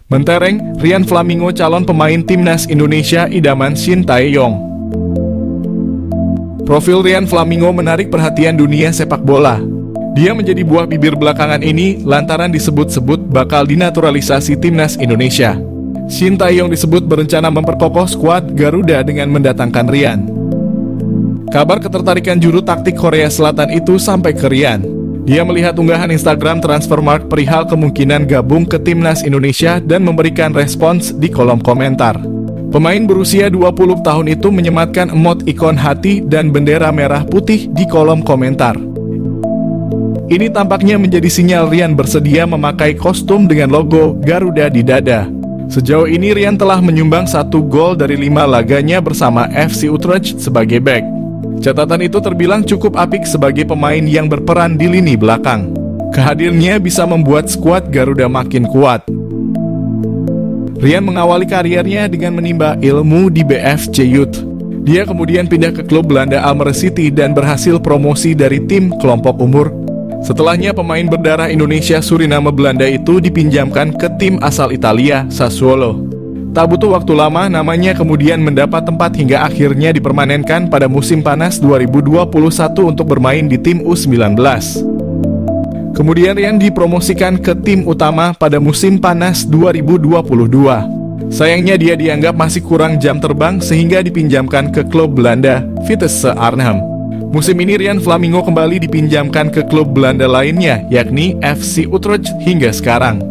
Mentereng, Rian Flamingo calon pemain timnas Indonesia idaman Shin Tae-yong. Profil Rian Flamingo menarik perhatian dunia sepak bola. Dia menjadi buah bibir belakangan ini lantaran disebut-sebut bakal dinaturalisasi timnas Indonesia. Shin Tae-yong disebut berencana memperkokoh skuad Garuda dengan mendatangkan Rian. Kabar ketertarikan juru taktik Korea Selatan itu sampai ke Rian. Dia melihat unggahan Instagram Transfermarkt perihal kemungkinan gabung ke timnas Indonesia dan memberikan respons di kolom komentar. Pemain berusia 20 tahun itu menyematkan emot ikon hati dan bendera merah putih di kolom komentar. Ini tampaknya menjadi sinyal Rian bersedia memakai kostum dengan logo Garuda di dada. Sejauh ini Rian telah menyumbang 1 gol dari 5 laganya bersama FC Utrecht sebagai bek. Catatan itu terbilang cukup apik sebagai pemain yang berperan di lini belakang. Kehadirannya bisa membuat skuad Garuda makin kuat. Rian mengawali karirnya dengan menimba ilmu di BFC Youth. Dia kemudian pindah ke klub Belanda Almere City dan berhasil promosi dari tim kelompok umur. Setelahnya pemain berdarah Indonesia Suriname Belanda itu dipinjamkan ke tim asal Italia, Sassuolo. Tak butuh waktu lama, namanya kemudian mendapat tempat hingga akhirnya dipermanenkan pada musim panas 2021 untuk bermain di tim U19. Kemudian Rian dipromosikan ke tim utama pada musim panas 2022. Sayangnya dia dianggap masih kurang jam terbang sehingga dipinjamkan ke klub Belanda, Vitesse Arnhem. Musim ini Rian Flamingo kembali dipinjamkan ke klub Belanda lainnya, yakni FC Utrecht hingga sekarang.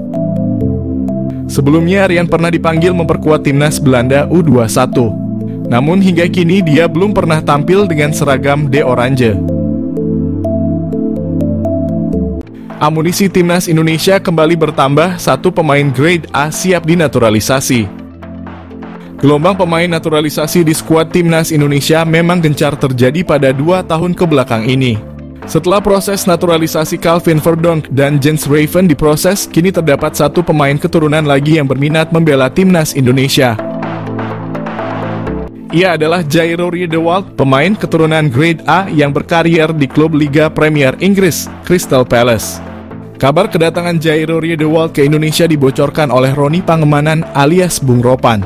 Sebelumnya Rian pernah dipanggil memperkuat timnas Belanda U21. Namun hingga kini dia belum pernah tampil dengan seragam De Oranje. Amunisi timnas Indonesia kembali bertambah, 1 pemain grade A siap dinaturalisasi. Gelombang pemain naturalisasi di skuad timnas Indonesia memang gencar terjadi pada 2 tahun kebelakang ini. Setelah proses naturalisasi Calvin Verdonk dan Jens Raven diproses, kini terdapat 1 pemain keturunan lagi yang berminat membela timnas Indonesia. Ia adalah Jairo Riedewald, pemain keturunan grade A yang berkarier di klub Liga Premier Inggris, Crystal Palace. Kabar kedatangan Jairo Riedewald ke Indonesia dibocorkan oleh Roni Pangemanan alias Bung Ropan.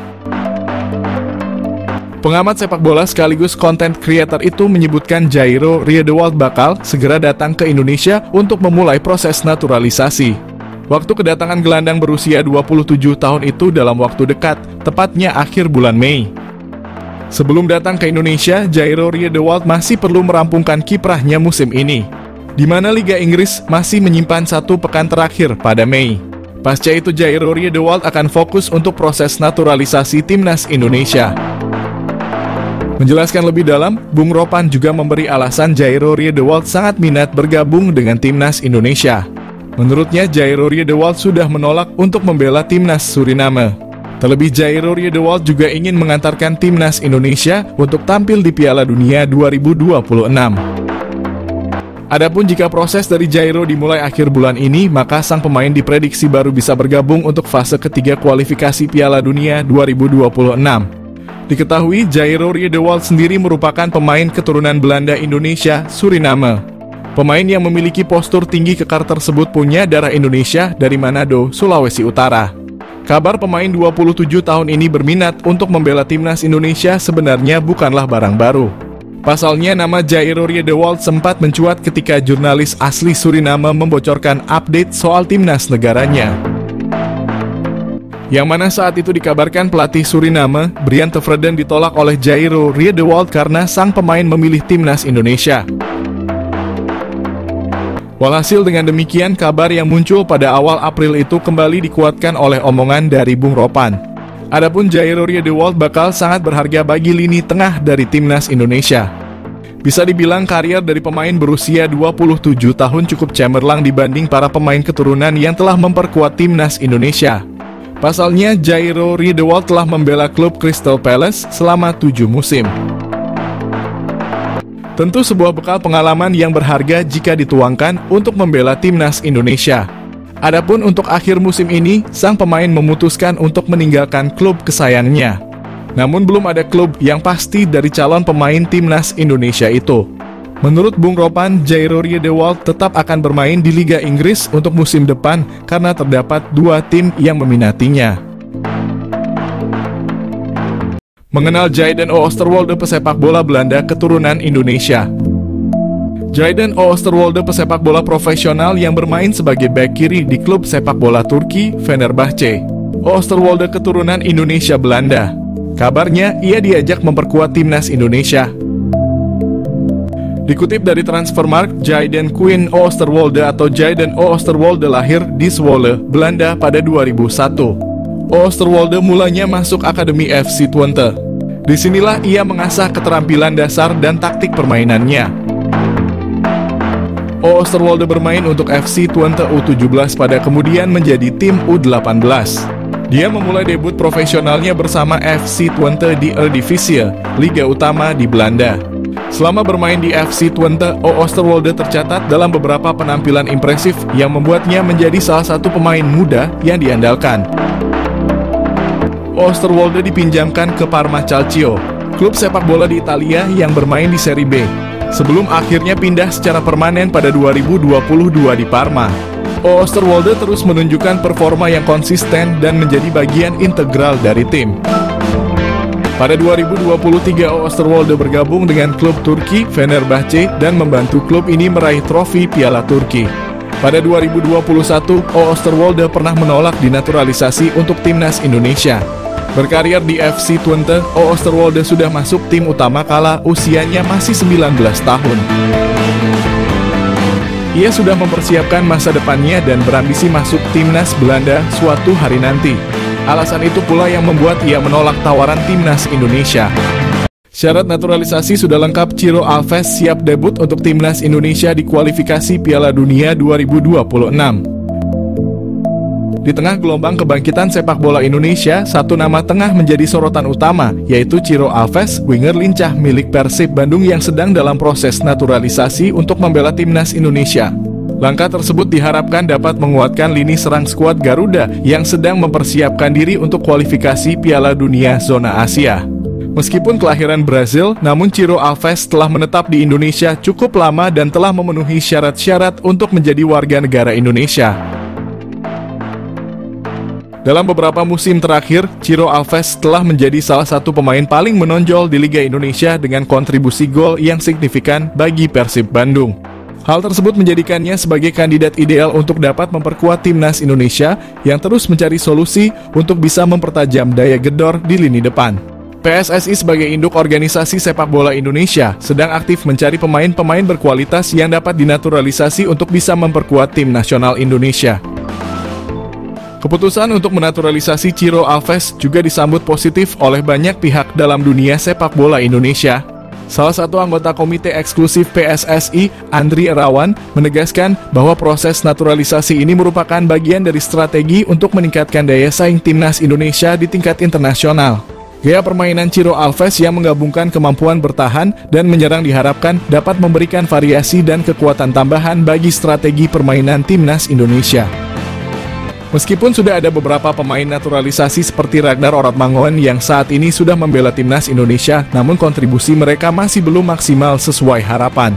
Pengamat sepak bola sekaligus content creator itu menyebutkan Jairo Riedewald bakal segera datang ke Indonesia untuk memulai proses naturalisasi. Waktu kedatangan gelandang berusia 27 tahun itu dalam waktu dekat, tepatnya akhir bulan Mei. Sebelum datang ke Indonesia, Jairo Riedewald masih perlu merampungkan kiprahnya musim ini, di mana Liga Inggris masih menyimpan 1 pekan terakhir pada Mei. Pasca itu Jairo Riedewald akan fokus untuk proses naturalisasi timnas Indonesia. Menjelaskan lebih dalam, Bung Ropan juga memberi alasan Jairo Riedewald sangat minat bergabung dengan timnas Indonesia. Menurutnya, Jairo Riedewald sudah menolak untuk membela timnas Suriname. Terlebih, Jairo Riedewald juga ingin mengantarkan timnas Indonesia untuk tampil di Piala Dunia 2026. Adapun jika proses dari Jairo dimulai akhir bulan ini, maka sang pemain diprediksi baru bisa bergabung untuk fase ketiga kualifikasi Piala Dunia 2026. Diketahui Jairo Riedewald sendiri merupakan pemain keturunan Belanda Indonesia Suriname. Pemain yang memiliki postur tinggi kekar tersebut punya darah Indonesia dari Manado, Sulawesi Utara. Kabar pemain 27 tahun ini berminat untuk membela timnas Indonesia sebenarnya bukanlah barang baru. Pasalnya nama Jairo Riedewald sempat mencuat ketika jurnalis asli Suriname membocorkan update soal timnas negaranya. Yang mana saat itu dikabarkan pelatih Suriname, Brian Tevreden, ditolak oleh Jairo Riedewald karena sang pemain memilih timnas Indonesia. Walhasil dengan demikian, kabar yang muncul pada awal April itu kembali dikuatkan oleh omongan dari Bung Ropan. Adapun Jairo Riedewald bakal sangat berharga bagi lini tengah dari timnas Indonesia. Bisa dibilang karier dari pemain berusia 27 tahun cukup cemerlang dibanding para pemain keturunan yang telah memperkuat timnas Indonesia. Pasalnya, Jairo Riedewald telah membela klub Crystal Palace selama 7 musim. Tentu sebuah bekal pengalaman yang berharga jika dituangkan untuk membela timnas Indonesia. Adapun untuk akhir musim ini, sang pemain memutuskan untuk meninggalkan klub kesayangannya. Namun belum ada klub yang pasti dari calon pemain timnas Indonesia itu. Menurut Bung Ropan, Jairo Riedewald tetap akan bermain di Liga Inggris untuk musim depan karena terdapat 2 tim yang meminatinya. Mengenal Jayden Oosterwolde, pesepak bola Belanda keturunan Indonesia. Jayden Oosterwolde, pesepak bola profesional yang bermain sebagai bek kiri di klub sepak bola Turki, Fenerbahce. Oosterwolde keturunan Indonesia Belanda. Kabarnya, ia diajak memperkuat timnas Indonesia. Dikutip dari Transfermarkt, Jayden Quinn Oosterwolde atau Jayden Oosterwolde lahir di Zwolle, Belanda pada 2001. Oosterwolde mulanya masuk Akademi FC Twente. Disinilah ia mengasah keterampilan dasar dan taktik permainannya. Oosterwolde bermain untuk FC Twente U17 pada kemudian menjadi tim U18. Dia memulai debut profesionalnya bersama FC Twente di Eredivisie, Liga Utama di Belanda. Selama bermain di FC Twente, Oosterwolde tercatat dalam beberapa penampilan impresif yang membuatnya menjadi salah satu pemain muda yang diandalkan. Oosterwolde dipinjamkan ke Parma Calcio, klub sepak bola di Italia yang bermain di Serie B, sebelum akhirnya pindah secara permanen pada 2022 di Parma. Oosterwolde terus menunjukkan performa yang konsisten dan menjadi bagian integral dari tim. Pada 2023, Oosterwolde bergabung dengan klub Turki, Fenerbahce, dan membantu klub ini meraih trofi Piala Turki. Pada 2021, Oosterwolde pernah menolak dinaturalisasi untuk timnas Indonesia. Berkarir di FC Twente, Oosterwolde sudah masuk tim utama kala usianya masih 19 tahun. Ia sudah mempersiapkan masa depannya dan berambisi masuk timnas Belanda suatu hari nanti. Alasan itu pula yang membuat ia menolak tawaran timnas Indonesia. Syarat naturalisasi sudah lengkap, Ciro Alves siap debut untuk timnas Indonesia di kualifikasi Piala Dunia 2026. Di tengah gelombang kebangkitan sepak bola Indonesia, satu nama tengah menjadi sorotan utama, yaitu Ciro Alves, winger lincah milik Persib Bandung yang sedang dalam proses naturalisasi untuk membela timnas Indonesia. Langkah tersebut diharapkan dapat menguatkan lini serang skuad Garuda yang sedang mempersiapkan diri untuk kualifikasi Piala Dunia Zona Asia. Meskipun kelahiran Brazil, namun Ciro Alves telah menetap di Indonesia cukup lama dan telah memenuhi syarat-syarat untuk menjadi warga negara Indonesia. Dalam beberapa musim terakhir, Ciro Alves telah menjadi salah satu pemain paling menonjol di Liga Indonesia dengan kontribusi gol yang signifikan bagi Persib Bandung. Hal tersebut menjadikannya sebagai kandidat ideal untuk dapat memperkuat timnas Indonesia yang terus mencari solusi untuk bisa mempertajam daya gedor di lini depan. PSSI sebagai induk organisasi sepak bola Indonesia sedang aktif mencari pemain-pemain berkualitas yang dapat dinaturalisasi untuk bisa memperkuat tim nasional Indonesia. Keputusan untuk menaturalisasi Ciro Alves juga disambut positif oleh banyak pihak dalam dunia sepak bola Indonesia. Salah satu anggota komite eksklusif PSSI, Andri Irawan, menegaskan bahwa proses naturalisasi ini merupakan bagian dari strategi untuk meningkatkan daya saing timnas Indonesia di tingkat internasional. Gaya permainan Ciro Alves yang menggabungkan kemampuan bertahan dan menyerang diharapkan dapat memberikan variasi dan kekuatan tambahan bagi strategi permainan timnas Indonesia. Meskipun sudah ada beberapa pemain naturalisasi seperti Ragnar Oratmangoen yang saat ini sudah membela timnas Indonesia, namun kontribusi mereka masih belum maksimal sesuai harapan.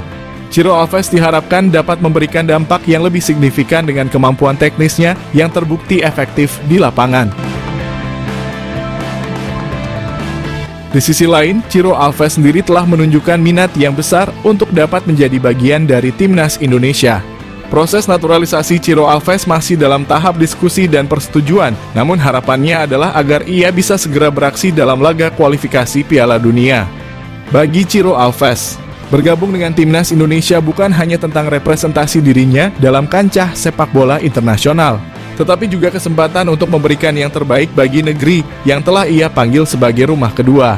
Ciro Alves diharapkan dapat memberikan dampak yang lebih signifikan dengan kemampuan teknisnya yang terbukti efektif di lapangan. Di sisi lain, Ciro Alves sendiri telah menunjukkan minat yang besar untuk dapat menjadi bagian dari timnas Indonesia. Proses naturalisasi Ciro Alves masih dalam tahap diskusi dan persetujuan, namun harapannya adalah agar ia bisa segera beraksi dalam laga kualifikasi Piala Dunia. Bagi Ciro Alves, bergabung dengan timnas Indonesia bukan hanya tentang representasi dirinya dalam kancah sepak bola internasional, tetapi juga kesempatan untuk memberikan yang terbaik bagi negeri yang telah ia panggil sebagai rumah kedua.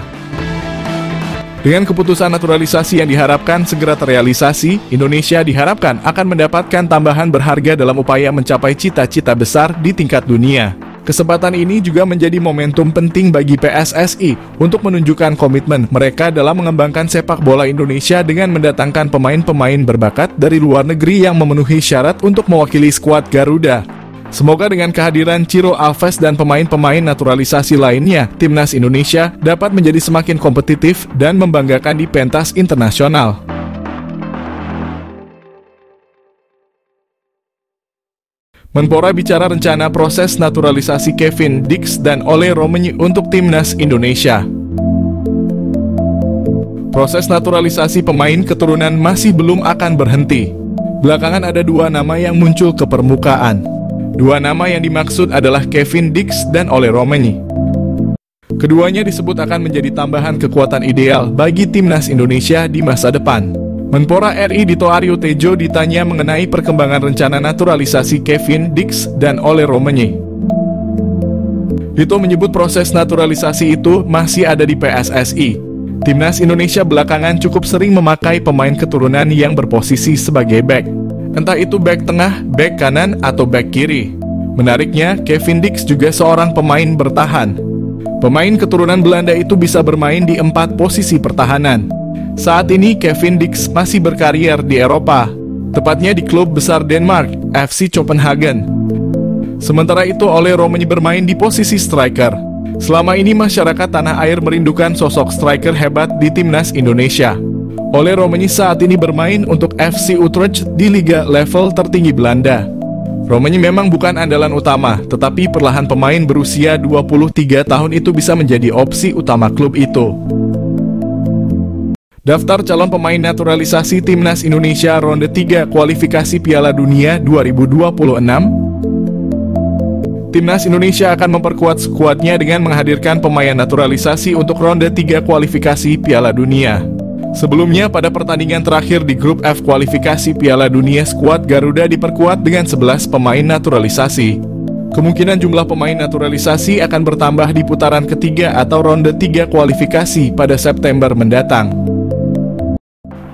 Dengan keputusan naturalisasi yang diharapkan segera terrealisasi, Indonesia diharapkan akan mendapatkan tambahan berharga dalam upaya mencapai cita-cita besar di tingkat dunia. Kesempatan ini juga menjadi momentum penting bagi PSSI untuk menunjukkan komitmen mereka dalam mengembangkan sepak bola Indonesia dengan mendatangkan pemain-pemain berbakat dari luar negeri yang memenuhi syarat untuk mewakili skuad Garuda. Semoga dengan kehadiran Ciro Alves dan pemain-pemain naturalisasi lainnya, timnas Indonesia dapat menjadi semakin kompetitif dan membanggakan di pentas internasional. Menpora bicara rencana proses naturalisasi Kevin Dix dan Ole Romeni untuk timnas Indonesia. Proses naturalisasi pemain keturunan masih belum akan berhenti. Belakangan ada dua nama yang muncul ke permukaan. Dua nama yang dimaksud adalah Kevin Dix dan Ole Romeni. Keduanya disebut akan menjadi tambahan kekuatan ideal bagi timnas Indonesia di masa depan. Menpora RI Dito Aryo Tejo ditanya mengenai perkembangan rencana naturalisasi Kevin Dix dan Ole Romeni. Dito menyebut proses naturalisasi itu masih ada di PSSI. Timnas Indonesia belakangan cukup sering memakai pemain keturunan yang berposisi sebagai bek. Entah itu bek tengah, bek kanan, atau bek kiri. Menariknya, Kevin Dix juga seorang pemain bertahan. Pemain keturunan Belanda itu bisa bermain di 4 posisi pertahanan. Saat ini Kevin Dix masih berkarier di Eropa, tepatnya di klub besar Denmark, FC Copenhagen. Sementara itu Ole Romeni bermain di posisi striker. Selama ini masyarakat tanah air merindukan sosok striker hebat di timnas Indonesia. Ole Romeni saat ini bermain untuk FC Utrecht di liga level tertinggi Belanda. Romeni memang bukan andalan utama, tetapi perlahan pemain berusia 23 tahun itu bisa menjadi opsi utama klub itu. Daftar calon pemain naturalisasi timnas Indonesia ronde 3 kualifikasi Piala Dunia 2026. Timnas Indonesia akan memperkuat skuadnya dengan menghadirkan pemain naturalisasi untuk ronde 3 kualifikasi Piala Dunia. Sebelumnya pada pertandingan terakhir di grup F kualifikasi Piala Dunia, skuad Garuda diperkuat dengan 11 pemain naturalisasi. Kemungkinan jumlah pemain naturalisasi akan bertambah di putaran ketiga atau ronde 3 kualifikasi pada September mendatang.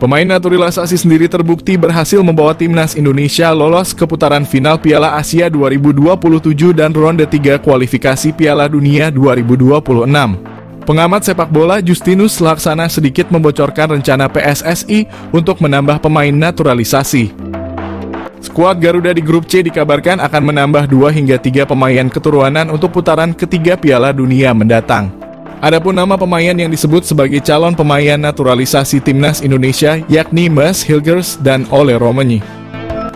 Pemain naturalisasi sendiri terbukti berhasil membawa timnas Indonesia lolos ke putaran final Piala Asia 2027 dan ronde 3 kualifikasi Piala Dunia 2026. Pengamat sepak bola Justinus Laksana sedikit membocorkan rencana PSSI untuk menambah pemain naturalisasi. Skuad Garuda di grup C dikabarkan akan menambah 2 hingga 3 pemain keturunan untuk putaran ketiga Piala Dunia mendatang. Adapun nama pemain yang disebut sebagai calon pemain naturalisasi timnas Indonesia yakni Mads Hilgers dan Ole Romeni.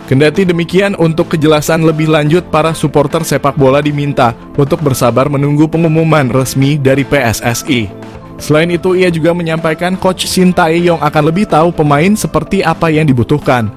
Kendati demikian, untuk kejelasan lebih lanjut para supporter sepak bola diminta untuk bersabar menunggu pengumuman resmi dari PSSI. Selain itu, ia juga menyampaikan Coach Shin Tae-yong akan lebih tahu pemain seperti apa yang dibutuhkan.